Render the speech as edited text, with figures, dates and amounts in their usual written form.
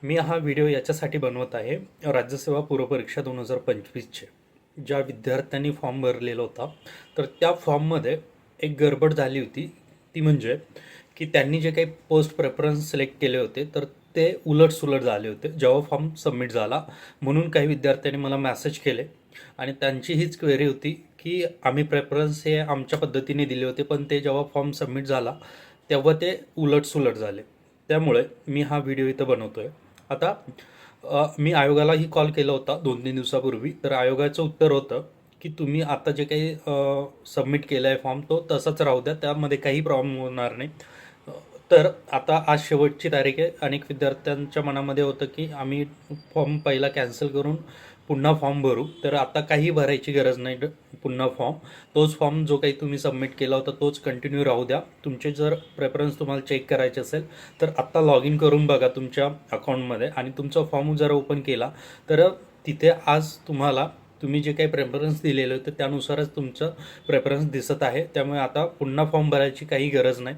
मी हा व्हिडिओ याच्यासाठी बनवत आहे, राज्यसेवा पूर्वपरीक्षा 2025चे ज्या विद्यार्थ्यांनी फॉर्म भरलेला होता, तर त्या फॉर्ममध्ये एक गडबड झाली होती. ती म्हणजे की त्यांनी जे काही पोस्ट प्रेफरन्स सिलेक्ट केले होते, तर ते उलटसुलट झाले होते जेव्हा फॉर्म सबमिट झाला. म्हणून काही विद्यार्थ्यांनी मला मेसेज केले आणि त्यांची हीच क्वेरी होती की आम्ही प्रेफरन्स हे आमच्या पद्धतीने दिले होते, पण ते जेव्हा फॉर्म सबमिट झाला तेव्हा ते उलटसुलट झाले. त्यामुळे मी हा व्हिडिओ इथं बनवतोय. आता मी आयोगालाही कॉल केला होता 2-3 दिवसापूर्वी. तर आयोगाचं उत्तर होतं की तुम्ही आता जे काही सबमिट केलं आहे फॉर्म तो तसाच राहू द्या, त्यामध्ये काही प्रॉब्लेम होणार नाही. अ, तर आता आज शेवटची तारीख आहे. अनेक विद्यार्थ्यांच्या मनामध्ये होतं की आम्ही फॉर्म पहिला कॅन्सल करून पुन्हा फॉर्म भरू. तर आता काही भरायची गरज नाही. पुन्हा फॉर्म, तोच फॉर्म जो काही तुम्ही सबमिट केला होता तोच कंटिन्यू राहू द्या. तुमचे जर प्रेफरन्स तुम्हाला चेक करायचे असेल तर आत्ता लॉग इन करून बघा तुमच्या अकाउंटमध्ये आणि तुमचा फॉर्म जर ओपन केला तर तिथे आज तुम्हाला तुम्ही जे काही प्रेफरन्स दिलेले होते त्यानुसारच तुमचं प्रेफरन्स दिसत आहे. त्यामुळे आता पुन्हा फॉर्म भरायची काही गरज नाही.